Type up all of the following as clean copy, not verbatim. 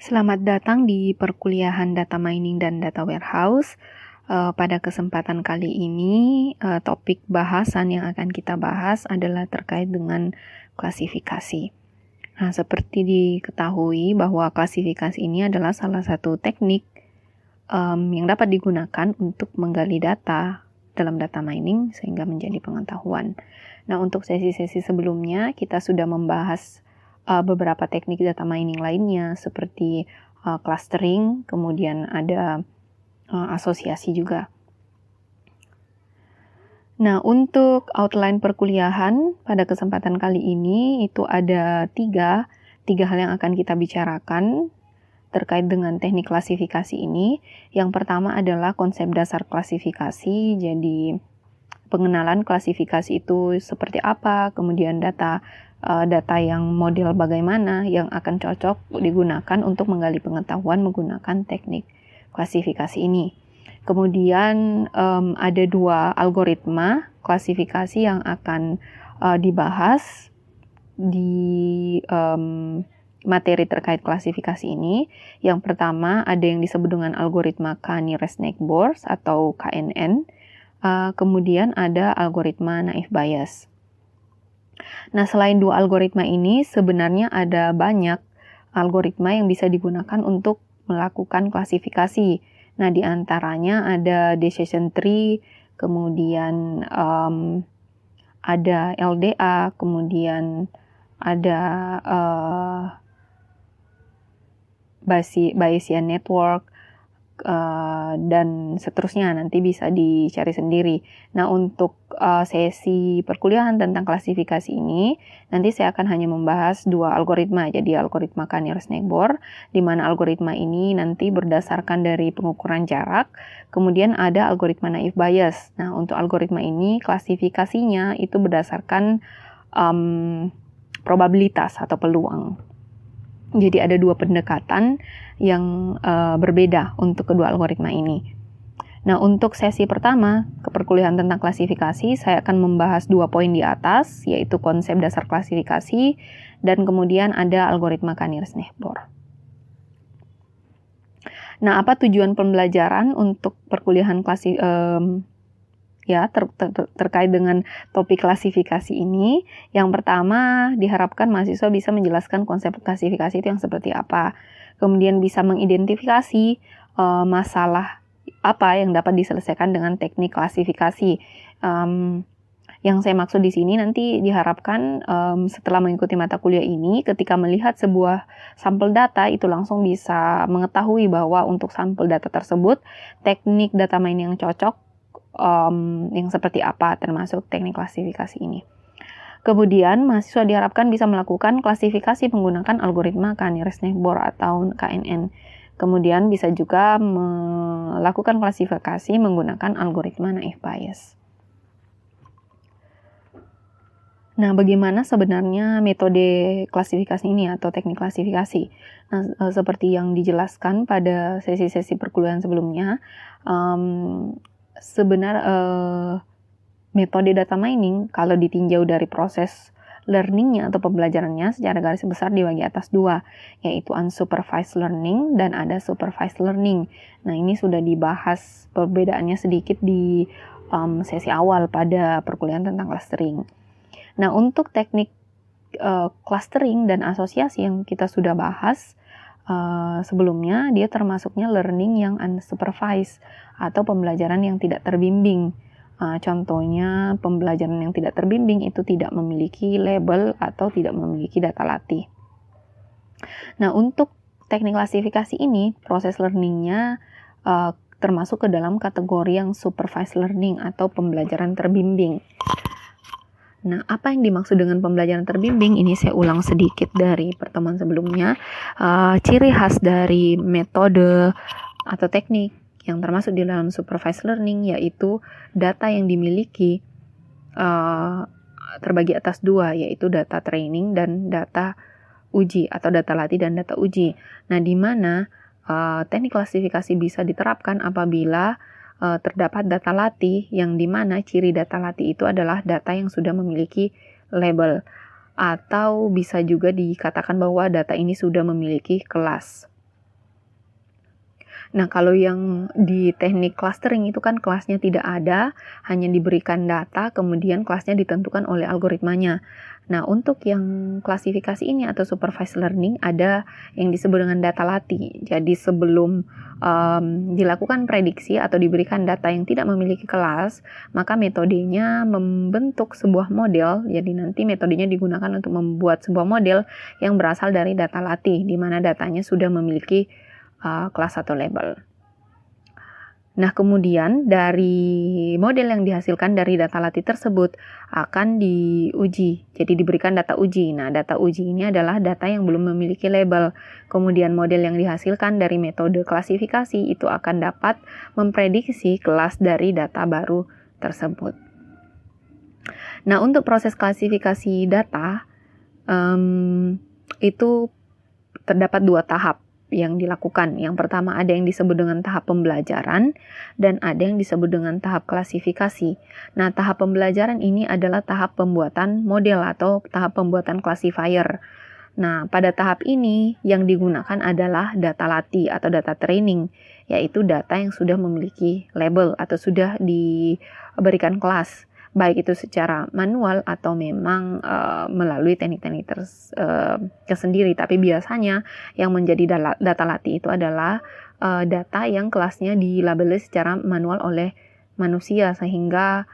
Selamat datang di perkuliahan Data Mining dan Data Warehouse. Pada kesempatan kali ini, topik bahasan yang akan kita bahas adalah terkait dengan klasifikasi. Nah, seperti diketahui bahwa klasifikasi ini adalah salah satu teknik yang dapat digunakan untuk menggali data dalam data mining sehingga menjadi pengetahuan. Nah, untuk sesi-sesi sebelumnya kita sudah membahas beberapa teknik data mining lainnya seperti clustering, kemudian ada asosiasi juga. Nah, untuk outline perkuliahan pada kesempatan kali ini itu ada tiga hal yang akan kita bicarakan terkait dengan teknik klasifikasi ini. Yang pertama adalah konsep dasar klasifikasi, jadi pengenalan klasifikasi itu seperti apa, kemudian data yang model bagaimana yang akan cocok digunakan untuk menggali pengetahuan menggunakan teknik klasifikasi ini. Kemudian ada dua algoritma klasifikasi yang akan dibahas di materi terkait klasifikasi ini. Yang pertama ada yang disebut dengan algoritma K-Nearest-Neighbors atau KNN. Kemudian ada algoritma naive Bayes. Nah, selain dua algoritma ini, sebenarnya ada banyak algoritma yang bisa digunakan untuk melakukan klasifikasi. Nah, di antaranya ada decision tree, kemudian ada LDA, kemudian ada Bayesian network, dan seterusnya, nanti bisa dicari sendiri. Nah, untuk sesi perkuliahan tentang klasifikasi ini, nanti saya akan hanya membahas dua algoritma, jadi algoritma K-Nearest-Neighbor, di mana algoritma ini nanti berdasarkan dari pengukuran jarak, kemudian ada algoritma naive Bayes. Nah, untuk algoritma ini klasifikasinya itu berdasarkan probabilitas atau peluang. Jadi ada dua pendekatan yang berbeda untuk kedua algoritma ini. Nah, untuk sesi pertama, keperkuliahan tentang klasifikasi, saya akan membahas 2 poin di atas, yaitu konsep dasar klasifikasi, dan kemudian ada algoritma K-Nearest-Neighbor. Nah, apa tujuan pembelajaran untuk perkuliahan terkait dengan topik klasifikasi ini? Yang pertama, diharapkan mahasiswa bisa menjelaskan konsep klasifikasi itu yang seperti apa. Kemudian bisa mengidentifikasi masalah apa yang dapat diselesaikan dengan teknik klasifikasi. Yang saya maksud di sini nanti diharapkan setelah mengikuti mata kuliah ini, ketika melihat sebuah sampel data itu langsung bisa mengetahui bahwa untuk sampel data tersebut teknik data mining yang cocok yang seperti apa, termasuk teknik klasifikasi ini. Kemudian, mahasiswa diharapkan bisa melakukan klasifikasi menggunakan algoritma K-Nearest-Neighbor atau KNN. Kemudian bisa juga melakukan klasifikasi menggunakan algoritma naive Bayes. Nah, bagaimana sebenarnya metode klasifikasi ini atau teknik klasifikasi? Nah, seperti yang dijelaskan pada sesi-sesi perkuliahan sebelumnya, metode data mining kalau ditinjau dari proses learningnya atau pembelajarannya secara garis besar dibagi atas dua, yaitu unsupervised learning dan ada supervised learning. Nah, ini sudah dibahas perbedaannya sedikit di sesi awal pada perkuliahan tentang clustering. Nah, untuk teknik clustering dan asosiasi yang kita sudah bahas sebelumnya, dia termasuknya learning yang unsupervised atau pembelajaran yang tidak terbimbing. Contohnya, pembelajaran yang tidak terbimbing itu tidak memiliki label atau tidak memiliki data latih. Nah, untuk teknik klasifikasi ini, proses learningnya termasuk ke dalam kategori yang supervised learning atau pembelajaran terbimbing. Nah, apa yang dimaksud dengan pembelajaran terbimbing? Ini saya ulang sedikit dari pertemuan sebelumnya. Ciri khas dari metode atau teknik yang termasuk di dalam supervised learning yaitu data yang dimiliki terbagi atas dua, yaitu data training dan data uji atau data latih dan data uji. Nah, di mana teknik klasifikasi bisa diterapkan apabila terdapat data latih yang dimana ciri data latih itu adalah data yang sudah memiliki label, atau bisa juga dikatakan bahwa data ini sudah memiliki kelas. Nah, kalau yang di teknik clustering itu kan kelasnya tidak ada, hanya diberikan data, kemudian kelasnya ditentukan oleh algoritmanya. Nah, untuk yang klasifikasi ini atau supervised learning ada yang disebut dengan data latih. Jadi sebelum dilakukan prediksi atau diberikan data yang tidak memiliki kelas, maka metodenya membentuk sebuah model. Jadi nanti metodenya digunakan untuk membuat sebuah model yang berasal dari data latih, di mana datanya sudah memiliki kelas atau label. Nah, kemudian dari model yang dihasilkan dari data latih tersebut akan diuji. Jadi diberikan data uji. Nah, data uji ini adalah data yang belum memiliki label. Kemudian model yang dihasilkan dari metode klasifikasi itu akan dapat memprediksi kelas dari data baru tersebut. Nah, untuk proses klasifikasi data itu terdapat 2 tahap yang dilakukan. Yang pertama ada yang disebut dengan tahap pembelajaran dan ada yang disebut dengan tahap klasifikasi. Nah, tahap pembelajaran ini adalah tahap pembuatan model atau tahap pembuatan classifier. Nah, pada tahap ini yang digunakan adalah data latih atau data training, yaitu data yang sudah memiliki label atau sudah diberikan kelas, baik itu secara manual atau memang melalui teknik-teknik tersendiri. Tapi biasanya yang menjadi data latih itu adalah data yang kelasnya dilabeli secara manual oleh manusia, sehingga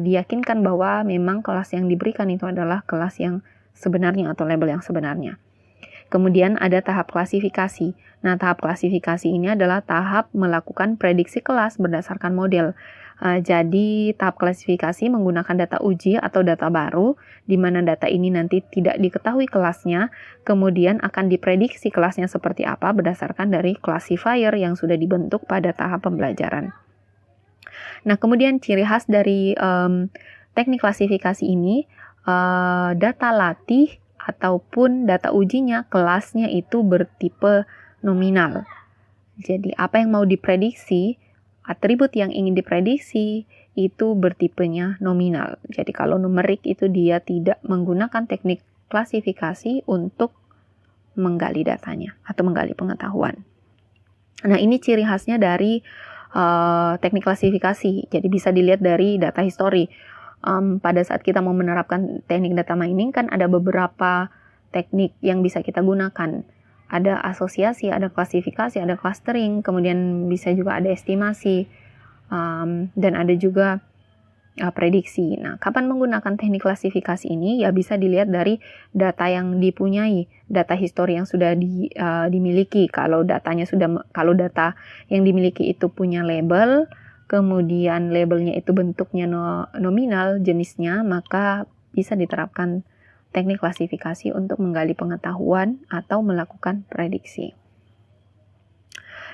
diyakinkan bahwa memang kelas yang diberikan itu adalah kelas yang sebenarnya atau label yang sebenarnya. Kemudian ada tahap klasifikasi. Nah, tahap klasifikasi ini adalah tahap melakukan prediksi kelas berdasarkan model. Jadi tahap klasifikasi menggunakan data uji atau data baru, di mana data ini nanti tidak diketahui kelasnya, kemudian akan diprediksi kelasnya seperti apa berdasarkan dari classifier yang sudah dibentuk pada tahap pembelajaran. Nah, kemudian ciri khas dari teknik klasifikasi ini, data latih ataupun data ujinya kelasnya itu bertipe nominal. Jadi apa yang mau diprediksi, atribut yang ingin diprediksi itu bertipenya nominal. Jadi kalau numerik itu dia tidak menggunakan teknik klasifikasi untuk menggali datanya atau menggali pengetahuan. Nah, ini ciri khasnya dari teknik klasifikasi. Jadi bisa dilihat dari data history. Pada saat kita mau menerapkan teknik data mining kan ada beberapa teknik yang bisa kita gunakan. Ada asosiasi, ada klasifikasi, ada clustering, kemudian bisa juga ada estimasi, dan ada juga prediksi. Nah, kapan menggunakan teknik klasifikasi ini? Ya bisa dilihat dari data yang dipunyai, data histori yang sudah dimiliki. Kalau data yang dimiliki itu punya label, kemudian labelnya itu bentuknya nominal jenisnya, maka bisa diterapkan teknik klasifikasi untuk menggali pengetahuan atau melakukan prediksi.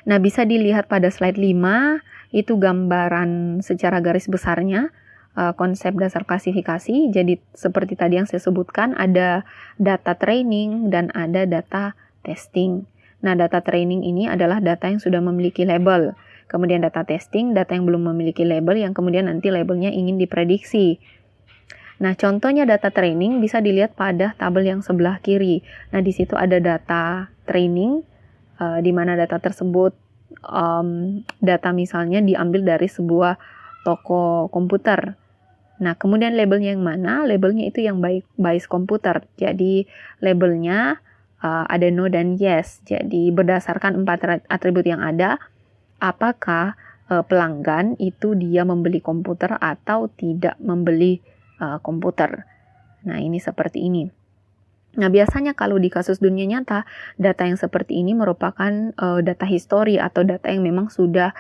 Nah, bisa dilihat pada slide 5, itu gambaran secara garis besarnya konsep dasar klasifikasi. Jadi seperti tadi yang saya sebutkan, ada data training dan ada data testing. Nah, data training ini adalah data yang sudah memiliki label. Kemudian data testing, data yang belum memiliki label, yang kemudian nanti labelnya ingin diprediksi. Nah, contohnya data training bisa dilihat pada tabel yang sebelah kiri. Nah, di situ ada data training, di mana data tersebut, data misalnya diambil dari sebuah toko komputer. Nah, kemudian labelnya yang mana? Labelnya itu yang Bayes komputer. Jadi, labelnya ada no dan yes. Jadi, berdasarkan 4 atribut yang ada, apakah pelanggan itu dia membeli komputer atau tidak membeli komputer. Nah, ini seperti ini. Nah, biasanya kalau di kasus dunia nyata, data yang seperti ini merupakan data histori atau data yang memang sudah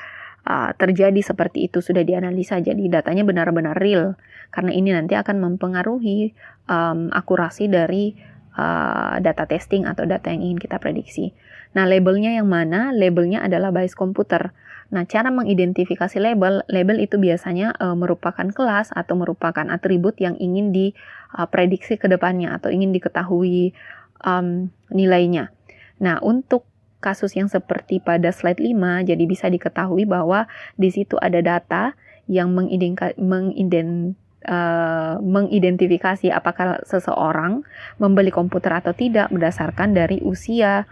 terjadi seperti itu, sudah dianalisa. Jadi datanya benar-benar real. Karena ini nanti akan mempengaruhi akurasi dari data testing atau data yang ingin kita prediksi. Nah, labelnya yang mana? Labelnya adalah Bayes komputer. Nah, cara mengidentifikasi label itu biasanya merupakan kelas atau merupakan atribut yang ingin diprediksi ke depannya atau ingin diketahui nilainya. Nah, untuk kasus yang seperti pada slide 5, jadi bisa diketahui bahwa di situ ada data yang mengidentifikasi apakah seseorang membeli komputer atau tidak berdasarkan dari usia,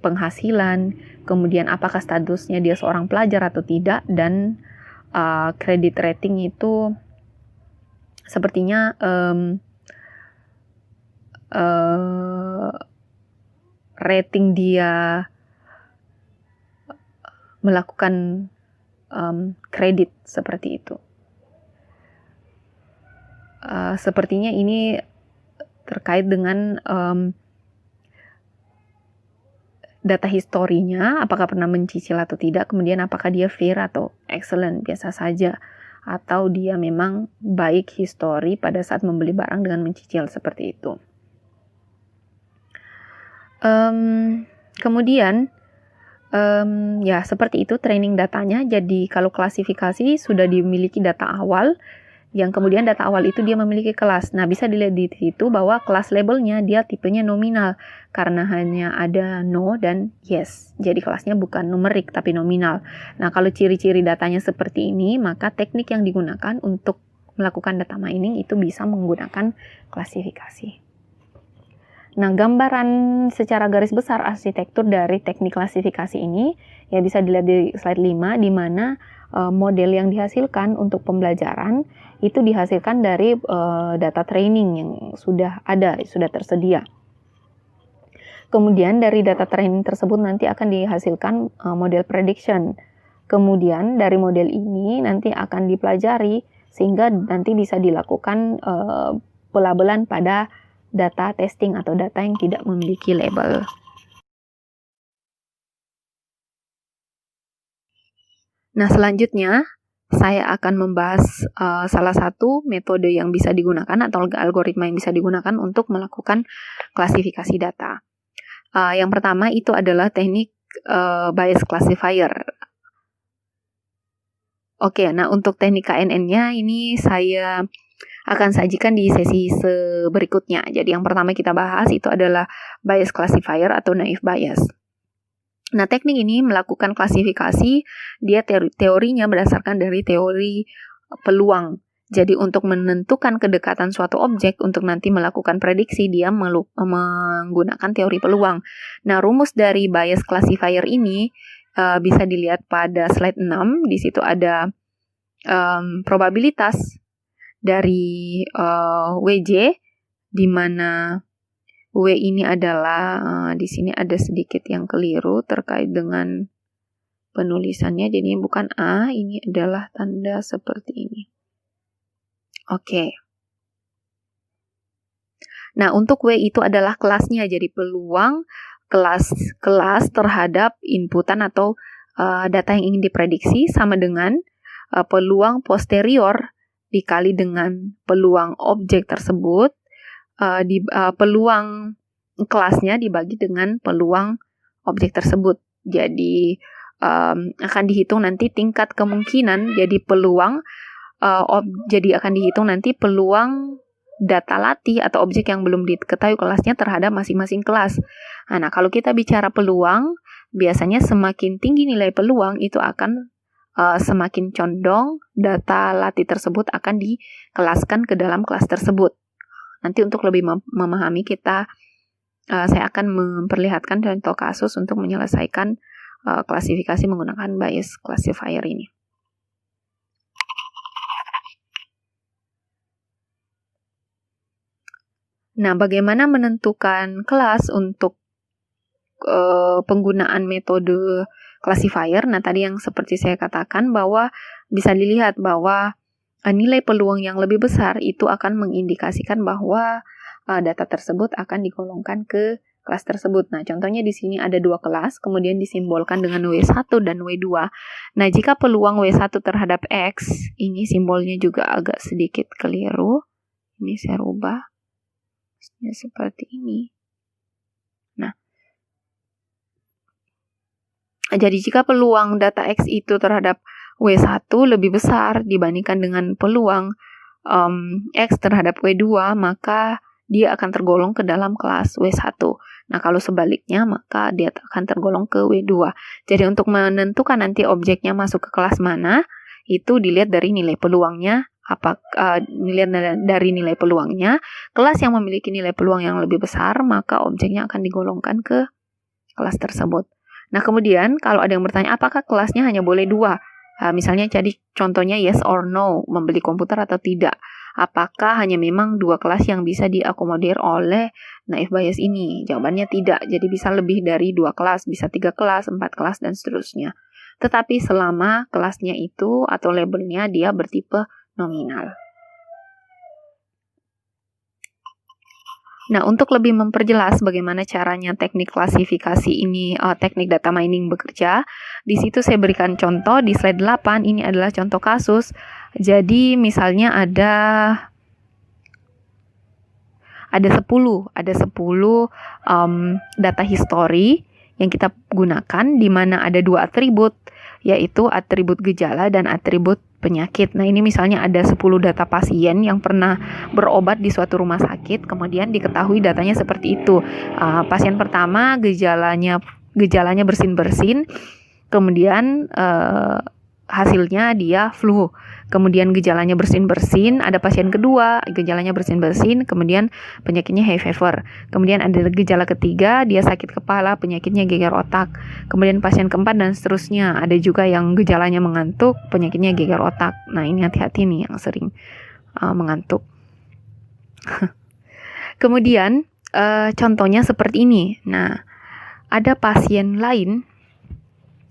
penghasilan, kemudian apakah statusnya dia seorang pelajar atau tidak, dan credit rating itu sepertinya rating dia melakukan kredit seperti itu. Sepertinya ini terkait dengan data historinya, apakah pernah mencicil atau tidak, kemudian apakah dia fair atau excellent, biasa saja, atau dia memang baik histori pada saat membeli barang dengan mencicil, seperti itu. Kemudian ya seperti itu training datanya. Jadi kalau klasifikasi sudah dimiliki data awal, yang kemudian data awal itu dia memiliki kelas. Nah, bisa dilihat di situ bahwa kelas labelnya dia tipenya nominal karena hanya ada no dan yes. Jadi kelasnya bukan numerik tapi nominal. Nah, kalau ciri-ciri datanya seperti ini, maka teknik yang digunakan untuk melakukan data mining itu bisa menggunakan klasifikasi. Nah, gambaran secara garis besar arsitektur dari teknik klasifikasi ini ya bisa dilihat di slide 5, di mana model yang dihasilkan untuk pembelajaran itu dihasilkan dari data training yang sudah ada, sudah tersedia. Kemudian dari data training tersebut nanti akan dihasilkan model prediction. Kemudian dari model ini nanti akan dipelajari sehingga nanti bisa dilakukan pelabelan pada data testing atau data yang tidak memiliki label. Nah, selanjutnya saya akan membahas salah satu metode yang bisa digunakan atau algoritma yang bisa digunakan untuk melakukan klasifikasi data. Yang pertama itu adalah teknik bias classifier. Oke, nah untuk teknik KNN-nya ini saya akan sajikan di sesi berikutnya. Jadi yang pertama kita bahas itu adalah bias classifier atau naive bias. Nah, teknik ini melakukan klasifikasi, dia teorinya berdasarkan dari teori peluang. Jadi untuk menentukan kedekatan suatu objek untuk nanti melakukan prediksi, dia menggunakan teori peluang. Nah, rumus dari bias classifier ini bisa dilihat pada slide 6. Di situ ada probabilitas dari WJ, di mana W ini adalah, di sini ada sedikit yang keliru terkait dengan penulisannya. Jadi bukan A, ini adalah tanda seperti ini. Oke. Nah, untuk W itu adalah kelasnya. Jadi peluang kelas terhadap inputan atau data yang ingin diprediksi sama dengan peluang posterior dikali dengan peluang objek tersebut. Peluang kelasnya dibagi dengan peluang objek tersebut. Jadi akan dihitung nanti tingkat kemungkinan. Jadi jadi akan dihitung nanti peluang data latih atau objek yang belum diketahui kelasnya terhadap masing-masing kelas. Nah, kalau kita bicara peluang, biasanya semakin tinggi nilai peluang itu akan semakin condong data latih tersebut akan dikelaskan ke dalam kelas tersebut. Nanti untuk lebih memahami saya akan memperlihatkan contoh kasus untuk menyelesaikan klasifikasi menggunakan bias classifier ini. Nah, bagaimana menentukan kelas untuk penggunaan metode classifier? Nah, tadi yang seperti saya katakan bahwa bisa dilihat bahwa nilai peluang yang lebih besar itu akan mengindikasikan bahwa data tersebut akan digolongkan ke kelas tersebut. Nah, contohnya di sini ada 2 kelas, kemudian disimbolkan dengan W1 dan W2. Nah, jika peluang W1 terhadap X, ini simbolnya juga agak sedikit keliru. Ini saya rubah. Seperti ini. Nah, jadi jika peluang data X itu terhadap W1 lebih besar dibandingkan dengan peluang X terhadap W2, maka dia akan tergolong ke dalam kelas W1. Nah, kalau sebaliknya, maka dia akan tergolong ke W2. Jadi untuk menentukan nanti objeknya masuk ke kelas mana, itu dilihat dari nilai peluangnya. Dilihat dari nilai peluangnya, kelas yang memiliki nilai peluang yang lebih besar, maka objeknya akan digolongkan ke kelas tersebut. Nah, kemudian kalau ada yang bertanya apakah kelasnya hanya boleh 2? Misalnya jadi contohnya yes or no, membeli komputer atau tidak. Apakah hanya memang 2 kelas yang bisa diakomodir oleh naif bias ini? Jawabannya tidak. Jadi bisa lebih dari 2 kelas, bisa 3 kelas, 4 kelas, dan seterusnya. Tetapi selama kelasnya itu atau labelnya dia bertipe nominal. Nah, untuk lebih memperjelas bagaimana caranya teknik klasifikasi ini, teknik data mining bekerja, di situ saya berikan contoh di slide 8, ini adalah contoh kasus. Jadi misalnya ada 10 data history yang kita gunakan, di mana ada 2 atribut, yaitu atribut gejala dan atribut penyakit. Nah, ini misalnya ada 10 data pasien yang pernah berobat di suatu rumah sakit, kemudian diketahui datanya seperti itu. Pasien pertama gejalanya bersin-bersin, kemudian hasilnya dia flu. Kemudian gejalanya bersin-bersin, ada pasien kedua, gejalanya bersin-bersin, kemudian penyakitnya hay fever. Kemudian ada gejala ketiga, dia sakit kepala, penyakitnya geger otak. Kemudian pasien keempat dan seterusnya. Ada juga yang gejalanya mengantuk, penyakitnya geger otak. Nah, ini hati-hati nih yang sering mengantuk. Kemudian contohnya seperti ini. Nah, ada pasien lain.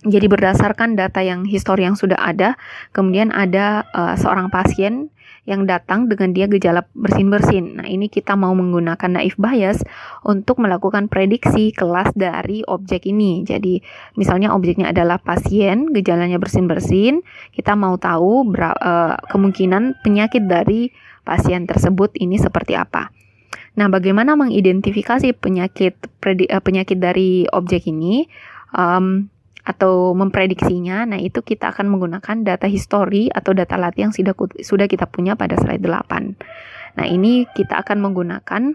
Jadi berdasarkan data yang histori yang sudah ada, kemudian ada seorang pasien yang datang dengan dia gejala bersin-bersin. Nah, ini kita mau menggunakan naif bias untuk melakukan prediksi kelas dari objek ini. Jadi misalnya objeknya adalah pasien, gejalanya bersin-bersin, kita mau tahu kemungkinan penyakit dari pasien tersebut ini seperti apa. Nah, bagaimana mengidentifikasi penyakit dari objek ini? Atau memprediksinya. Nah, itu kita akan menggunakan data history atau data latih yang sudah kita punya pada slide 8. Nah, ini kita akan menggunakan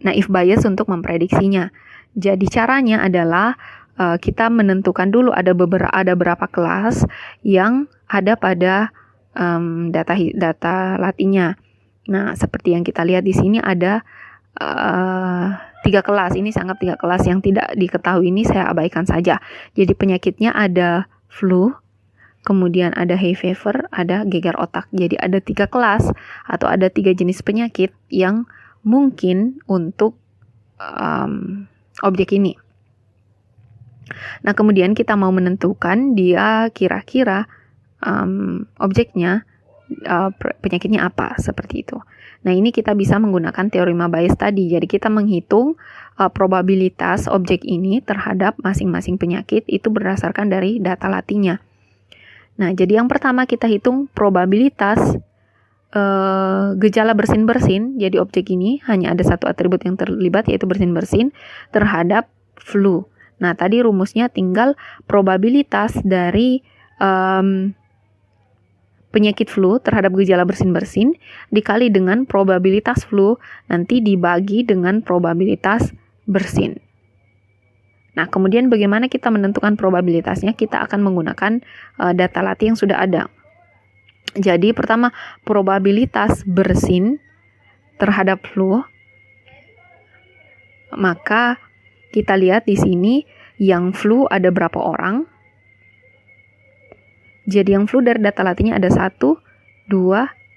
naif bias untuk memprediksinya. Jadi caranya adalah kita menentukan dulu ada berapa kelas yang ada pada data latihnya. Nah, seperti yang kita lihat di sini ada 3 kelas. Ini sangat 3 kelas yang tidak diketahui, ini saya abaikan saja. Jadi penyakitnya ada flu, kemudian ada hay fever, ada geger otak. Jadi ada 3 kelas atau ada 3 jenis penyakit yang mungkin untuk objek ini. Nah, kemudian kita mau menentukan dia kira-kira objeknya penyakitnya apa, seperti itu. Nah, ini kita bisa menggunakan teorema Bayes tadi. Jadi kita menghitung probabilitas objek ini terhadap masing-masing penyakit itu berdasarkan dari data latihnya. Nah, jadi yang pertama kita hitung probabilitas gejala bersin-bersin. Jadi objek ini hanya ada satu atribut yang terlibat, yaitu bersin-bersin, terhadap flu. Nah, tadi rumusnya tinggal probabilitas dari penyakit flu terhadap gejala bersin-bersin dikali dengan probabilitas flu nanti dibagi dengan probabilitas bersin. Nah, kemudian bagaimana kita menentukan probabilitasnya? Kita akan menggunakan data latih yang sudah ada. Jadi pertama, probabilitas bersin terhadap flu. Maka kita lihat di sini yang flu ada berapa orang. Jadi yang flu dari data latihnya ada 1, 2,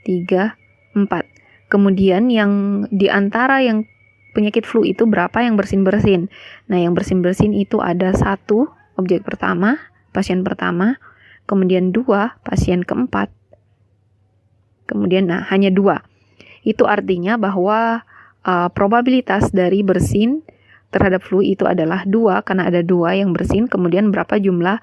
3, 4. Kemudian yang di antara yang penyakit flu itu berapa yang bersin-bersin. Nah, yang bersin-bersin itu ada 1, objek pertama, pasien pertama. Kemudian 2, pasien keempat. Kemudian hanya 2. Itu artinya bahwa probabilitas dari bersin terhadap flu itu adalah 2, karena ada 2 yang bersin, kemudian berapa jumlah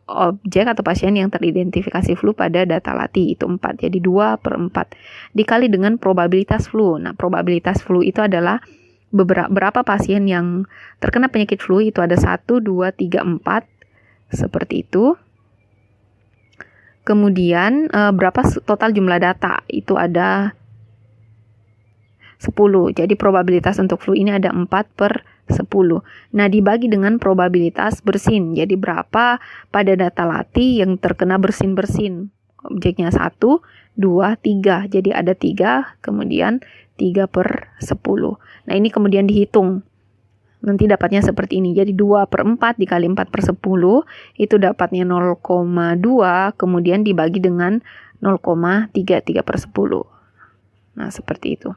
objek atau pasien yang teridentifikasi flu pada data latih, itu 4. Jadi 2/4 dikali dengan probabilitas flu. Nah, probabilitas flu itu adalah berapa pasien yang terkena penyakit flu, itu ada 1, 2, 3, 4, seperti itu. Kemudian berapa total jumlah data, itu ada 10. Jadi probabilitas untuk flu ini ada 4/10. Nah, dibagi dengan probabilitas bersin. Jadi berapa pada data latih yang terkena bersin-bersin. Objeknya 1, 2, 3. Jadi ada 3, kemudian 3/10. Nah, ini kemudian dihitung. Nanti dapatnya seperti ini. Jadi 2/4 dikali 4/10 itu dapatnya 0,2, kemudian dibagi dengan 0,33/10. Nah, seperti itu.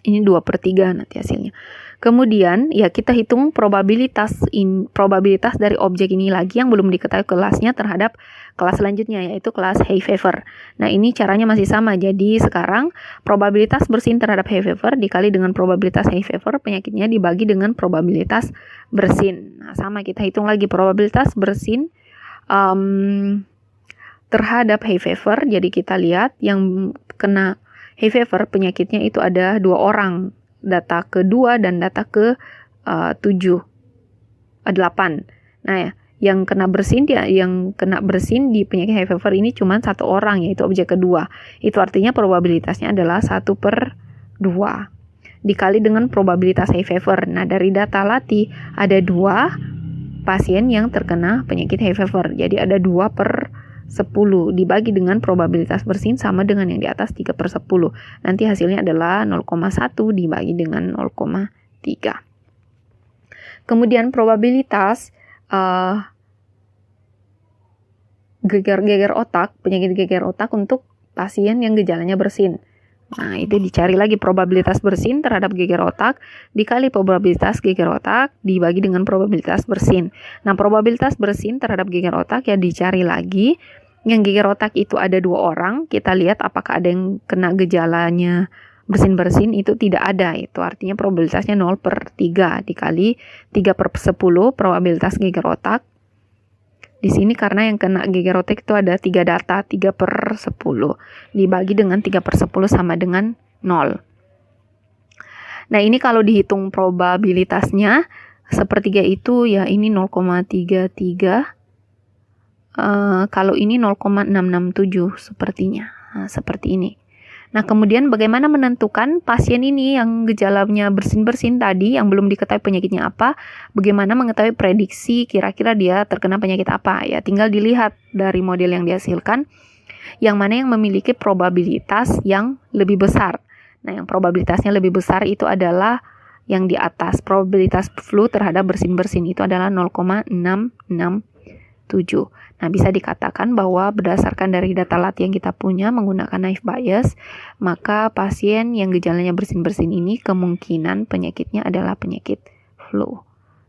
Ini 2/3 nanti hasilnya. Kemudian ya kita hitung probabilitas dari objek ini lagi yang belum diketahui kelasnya terhadap kelas selanjutnya, yaitu kelas hay fever. Nah, ini caranya masih sama. Jadi sekarang probabilitas bersin terhadap hay fever dikali dengan probabilitas hay fever penyakitnya dibagi dengan probabilitas bersin. Nah, sama kita hitung lagi probabilitas bersin terhadap hay fever. Jadi kita lihat yang kena hay fever penyakitnya itu ada 2 orang, data ke-2 dan data ke-8. Nah, ya, yang kena bersin di penyakit hay fever ini cuma 1 orang, yaitu objek kedua. Itu artinya probabilitasnya adalah 1/2 dikali dengan probabilitas hay fever. Nah, dari data Lati ada 2 pasien yang terkena penyakit hay fever. Jadi ada 2/10 dibagi dengan probabilitas bersin sama dengan yang di atas 3/10. Nanti hasilnya adalah 0,1 dibagi dengan 0,3. Kemudian probabilitas geger otak, penyakit geger otak untuk pasien yang gejalanya bersin. Nah, itu dicari lagi probabilitas bersin terhadap geger otak dikali probabilitas geger otak dibagi dengan probabilitas bersin. Nah, probabilitas bersin terhadap geger otak ya dicari lagi. Yang geger otak itu ada 2 orang, kita lihat apakah ada yang kena gejalanya bersin-bersin, itu tidak ada. Itu artinya probabilitasnya 0/3 dikali 3/10 probabilitas geger otak. Di sini karena yang kena geger otak itu ada 3 data, 3/10 dibagi dengan 3/10 sama dengan 0. Nah, ini kalau dihitung probabilitasnya sepertiga itu ya ini 0,33. Kalau ini 0,667 sepertinya. Nah, seperti ini. Nah, kemudian bagaimana menentukan pasien ini yang gejalanya bersin-bersin tadi yang belum diketahui penyakitnya apa, bagaimana mengetahui prediksi kira-kira dia terkena penyakit apa? Ya, tinggal dilihat dari model yang dihasilkan yang mana yang memiliki probabilitas yang lebih besar. Nah, yang probabilitasnya lebih besar itu adalah yang di atas. Probabilitas flu terhadap bersin-bersin itu adalah 0,667. Nah, bisa dikatakan bahwa berdasarkan dari data Lati yang kita punya menggunakan naive Bayes, maka pasien yang gejalanya bersin-bersin ini kemungkinan penyakitnya adalah penyakit flu.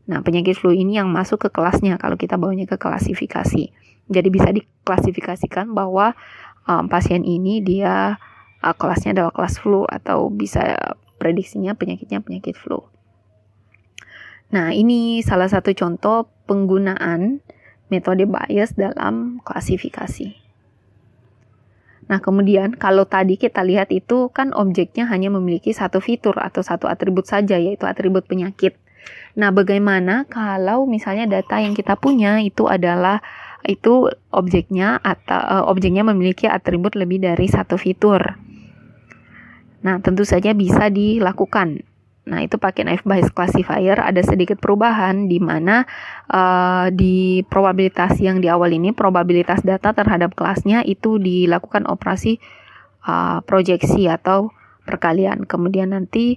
Nah, penyakit flu ini yang masuk ke kelasnya kalau kita bawanya ke klasifikasi. Jadi bisa diklasifikasikan bahwa pasien ini dia kelasnya adalah kelas flu atau bisa prediksinya penyakitnya penyakit flu. Nah, ini salah satu contoh penggunaan metode Bayes dalam klasifikasi. Nah, kemudian kalau tadi kita lihat itu kan objeknya hanya memiliki satu fitur atau satu atribut saja, yaitu atribut penyakit. Nah, bagaimana kalau misalnya data yang kita punya itu objeknya atau objeknya memiliki atribut lebih dari satu fitur? Nah, tentu saja bisa dilakukan. Nah, itu pakai naive Bayes classifier ada sedikit perubahan di mana di probabilitas yang di awal ini, probabilitas data terhadap kelasnya itu dilakukan operasi proyeksi atau perkalian. Kemudian nanti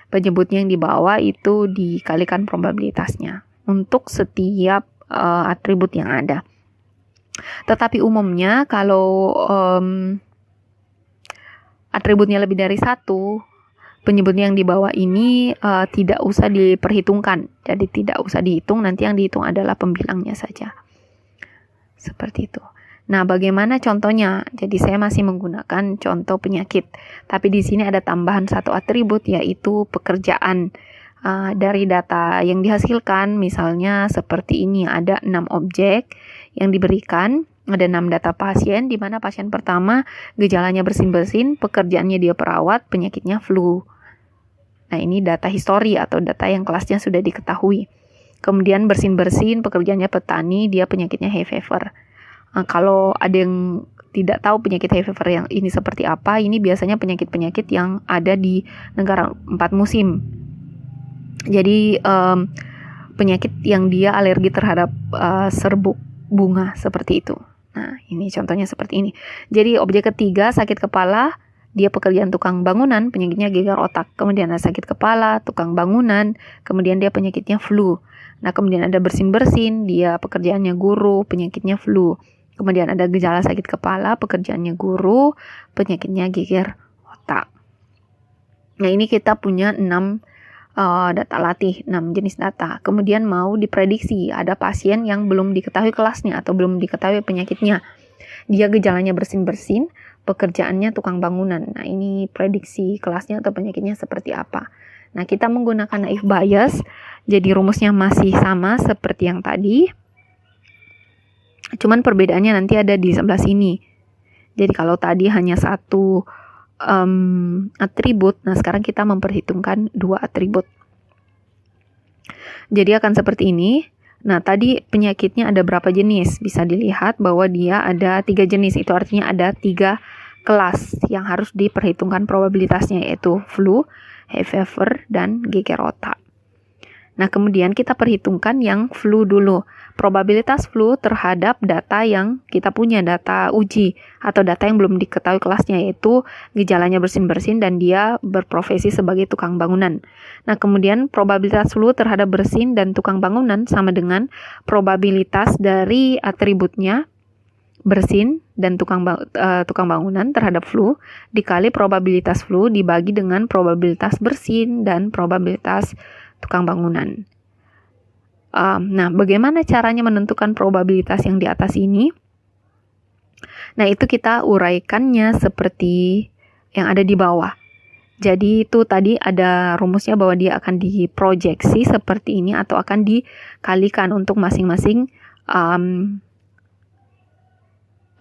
penyebutnya yang di bawah itu dikalikan probabilitasnya untuk setiap atribut yang ada. Tetapi umumnya kalau atributnya lebih dari satu, penyebutnya yang di bawah ini tidak usah diperhitungkan. Jadi tidak usah dihitung, nanti yang dihitung adalah pembilangnya saja. Seperti itu. Nah, bagaimana contohnya? Jadi saya masih menggunakan contoh penyakit. Tapi di sini ada tambahan satu atribut, yaitu pekerjaan. Dari data yang dihasilkan, misalnya seperti ini, ada 6 objek yang diberikan. Ada 6 data pasien, di mana pasien pertama gejalanya bersin-bersin, pekerjaannya dia perawat, penyakitnya flu. Nah, ini data histori atau data yang kelasnya sudah diketahui. Kemudian bersin-bersin, pekerjaannya petani, dia penyakitnya hay fever. Kalau ada yang tidak tahu penyakit hay fever yang ini seperti apa, ini biasanya penyakit-penyakit yang ada di negara 4 musim. Jadi penyakit yang dia alergi terhadap serbuk bunga seperti itu. Nah, ini contohnya seperti ini. Jadi objek ketiga sakit kepala dia pekerjaan tukang bangunan, penyakitnya gegar otak. Kemudian ada sakit kepala, tukang bangunan, kemudian dia penyakitnya flu. Nah, kemudian ada bersin-bersin, dia pekerjaannya guru, penyakitnya flu. Kemudian ada gejala sakit kepala, pekerjaannya guru, penyakitnya geger otak. Nah, ini kita punya 6 data latih, 6 jenis data. Kemudian mau diprediksi, ada pasien yang belum diketahui kelasnya atau belum diketahui penyakitnya. Dia gejalanya bersin-bersin, pekerjaannya tukang bangunan. Nah, ini prediksi kelasnya atau penyakitnya seperti apa. Nah, kita menggunakan naive Bayes, jadi rumusnya masih sama seperti yang tadi. Cuman perbedaannya nanti ada di sebelah sini. Jadi kalau tadi hanya satu atribut, nah sekarang kita memperhitungkan 2 atribut. Jadi akan seperti ini. Nah, tadi penyakitnya ada berapa jenis? Bisa dilihat bahwa dia ada 3 jenis. Itu artinya ada 3 kelas yang harus diperhitungkan probabilitasnya, yaitu flu, hay fever, dan geger otak. Nah, kemudian kita perhitungkan yang flu dulu. Probabilitas flu terhadap data yang kita punya, data uji atau data yang belum diketahui kelasnya, yaitu gejalanya bersin-bersin dan dia berprofesi sebagai tukang bangunan. Nah, kemudian probabilitas flu terhadap bersin dan tukang bangunan sama dengan probabilitas dari atributnya bersin dan tukang bangunan terhadap flu dikali probabilitas flu dibagi dengan probabilitas bersin dan probabilitas tukang bangunan. Nah, bagaimana caranya menentukan probabilitas yang di atas ini? Nah, itu kita uraikannya seperti yang ada di bawah. Jadi itu tadi ada rumusnya bahwa dia akan diproyeksi seperti ini atau akan dikalikan untuk masing-masing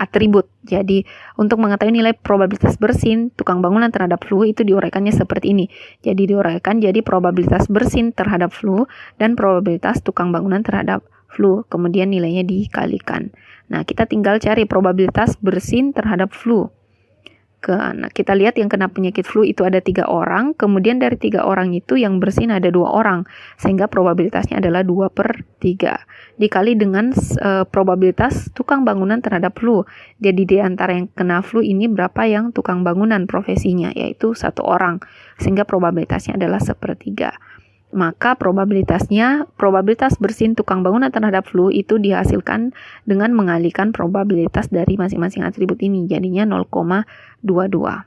atribut. Jadi untuk mengetahui nilai probabilitas bersin tukang bangunan terhadap flu itu diuraikannya seperti ini. Jadi diuraikan jadi probabilitas bersin terhadap flu dan probabilitas tukang bangunan terhadap flu. Kemudian nilainya dikalikan. Nah, kita tinggal cari probabilitas bersin terhadap flu. Nah, kita lihat yang kena penyakit flu itu ada 3 orang, kemudian dari 3 orang itu yang bersin ada 2 orang, sehingga probabilitasnya adalah 2/3, dikali dengan probabilitas tukang bangunan terhadap flu. Jadi di antara yang kena flu ini berapa yang tukang bangunan profesinya, yaitu 1 orang, sehingga probabilitasnya adalah 1/3. Maka probabilitas bersin tukang bangunan terhadap flu itu dihasilkan dengan mengalihkan probabilitas dari masing-masing atribut ini, jadinya 0,22.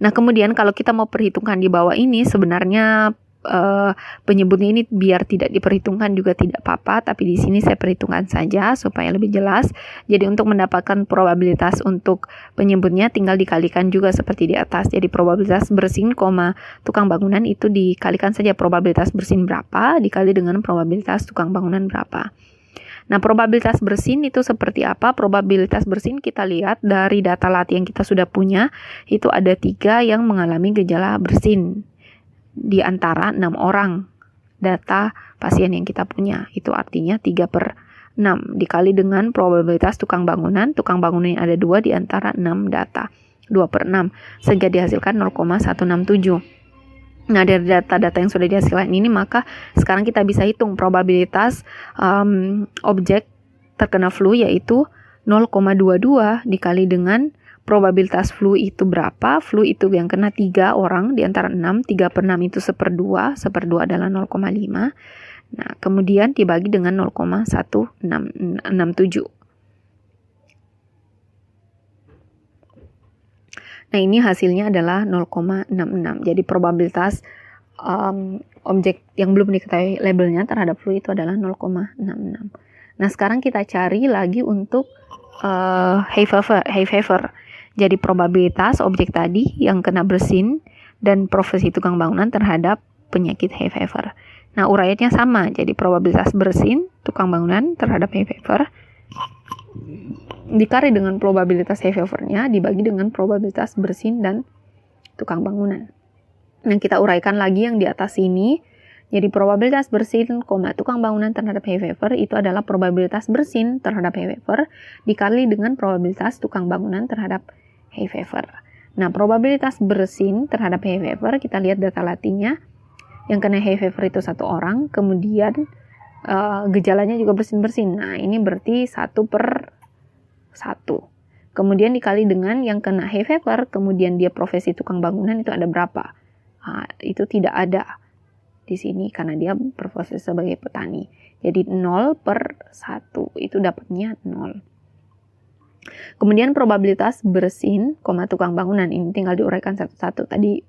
Nah, kemudian kalau kita mau perhitungkan di bawah ini, sebenarnya penyebutnya ini biar tidak diperhitungkan juga tidak apa-apa, tapi di sini saya perhitungkan saja supaya lebih jelas. Jadi untuk mendapatkan probabilitas untuk penyebutnya tinggal dikalikan juga seperti di atas. Jadi probabilitas bersin, tukang bangunan itu dikalikan saja probabilitas bersin berapa dikali dengan probabilitas tukang bangunan berapa. Nah, probabilitas bersin itu seperti apa? Probabilitas bersin kita lihat dari data latih yang kita sudah punya, itu ada 3 yang mengalami gejala bersin di antara 6 orang data pasien yang kita punya. Itu artinya 3/6 dikali dengan probabilitas tukang bangunan yang ada 2 di antara 6 data, 2/6, sehingga dihasilkan 0,167. Nah, dari data-data yang sudah dihasilkan ini, maka sekarang kita bisa hitung probabilitas objek terkena flu, yaitu 0,22 dikali dengan probabilitas flu itu berapa. Flu itu yang kena 3 orang di antara 6, 3/6 itu 1/2 adalah 0,5. Nah, kemudian dibagi dengan 0,167. Nah, ini hasilnya adalah 0,66. Jadi probabilitas objek yang belum diketahui labelnya terhadap flu itu adalah 0,66. Nah, sekarang kita cari lagi untuk hay fever. Jadi probabilitas objek tadi yang kena bersin dan profesi tukang bangunan terhadap penyakit hay fever. Nah, uraiannya sama. Jadi probabilitas bersin tukang bangunan terhadap hay fever dikali dengan probabilitas hay fevernya dibagi dengan probabilitas bersin dan tukang bangunan. Nah, kita uraikan lagi yang di atas ini. Jadi probabilitas bersin, tukang bangunan terhadap hay fever itu adalah probabilitas bersin terhadap hay fever dikali dengan probabilitas tukang bangunan terhadap hay fever. Nah, probabilitas bersin terhadap hay fever, kita lihat data latihnya. Yang kena hay fever itu 1 orang, kemudian gejalanya juga bersin-bersin. Nah, ini berarti 1/1. kemudian dikali dengan yang kena hay fever, kemudian dia profesi tukang bangunan, itu ada berapa? Itu tidak ada di sini karena dia berprofesi sebagai petani. Jadi 0/1, itu dapatnya 0. Kemudian probabilitas bersin, tukang bangunan, ini tinggal diuraikan satu-satu. Tadi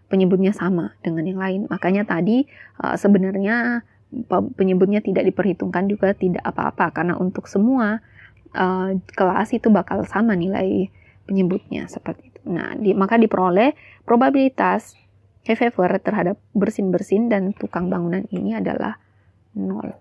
penyebutnya sama dengan yang lain. Makanya tadi sebenarnya penyebutnya tidak diperhitungkan juga tidak apa-apa, karena untuk semua kelas itu bakal sama nilai penyebutnya seperti itu. Nah, maka diperoleh probabilitas hay fever terhadap bersin-bersin dan tukang bangunan ini adalah 0.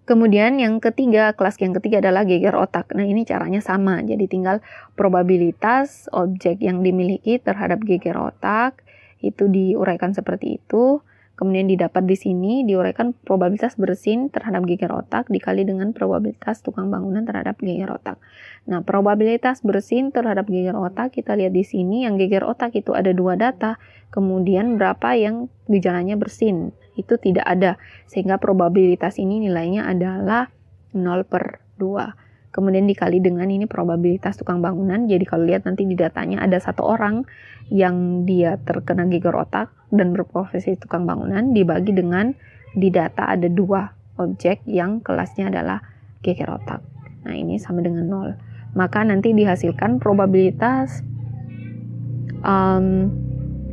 Kemudian yang ketiga, kelas yang ketiga adalah geger otak. Nah, ini caranya sama. Jadi tinggal probabilitas objek yang dimiliki terhadap geger otak itu diuraikan seperti itu. Kemudian didapat di sini diuraikan probabilitas bersin terhadap geger otak dikali dengan probabilitas tukang bangunan terhadap geger otak. Nah, probabilitas bersin terhadap geger otak kita lihat di sini, yang geger otak itu ada 2 data. Kemudian berapa yang gejalanya bersin? Itu tidak ada, sehingga probabilitas ini nilainya adalah 0/2. Kemudian dikali dengan ini probabilitas tukang bangunan. Jadi kalau lihat nanti di datanya ada 1 orang yang dia terkena geger otak dan berprofesi tukang bangunan, dibagi dengan di data ada 2 objek yang kelasnya adalah geger otak. Nah, ini sama dengan 0. Maka nanti dihasilkan probabilitas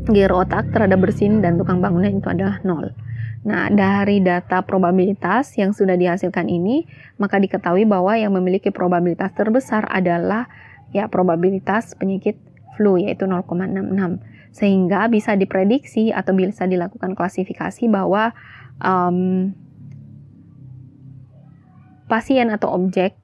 geger otak terhadap bersin dan tukang bangunan itu adalah 0. Nah, dari data probabilitas yang sudah dihasilkan ini, maka diketahui bahwa yang memiliki probabilitas terbesar adalah probabilitas penyakit flu, yaitu 0,66. Sehingga bisa diprediksi atau bisa dilakukan klasifikasi bahwa pasien atau objek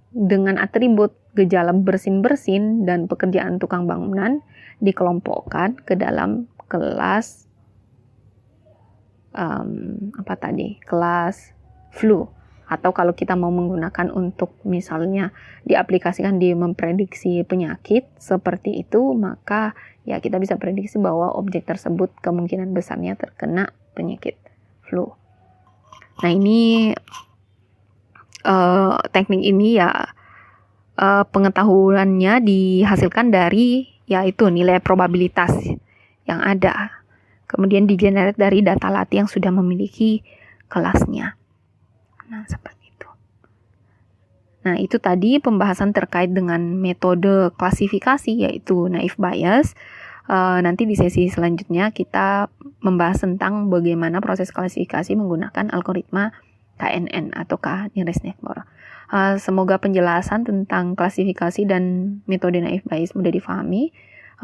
dengan atribut gejala bersin-bersin dan pekerjaan tukang bangunan dikelompokkan ke dalam kelas kelas flu. Atau kalau kita mau menggunakan untuk misalnya diaplikasikan di memprediksi penyakit seperti itu, maka kita bisa prediksi bahwa objek tersebut kemungkinan besarnya terkena penyakit flu. Nah, ini teknik ini pengetahuannya dihasilkan dari yaitu nilai probabilitas yang ada. Kemudian digenerate dari data latih yang sudah memiliki kelasnya. Nah, seperti itu. Nah, itu tadi pembahasan terkait dengan metode klasifikasi, yaitu naive Bayes. Nanti di sesi selanjutnya kita membahas tentang bagaimana proses klasifikasi menggunakan algoritma KNN atau K-Nearest-Neighbor. Semoga penjelasan tentang klasifikasi dan metode naive Bayes mudah difahami.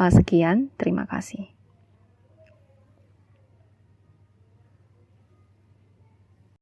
Sekian, terima kasih.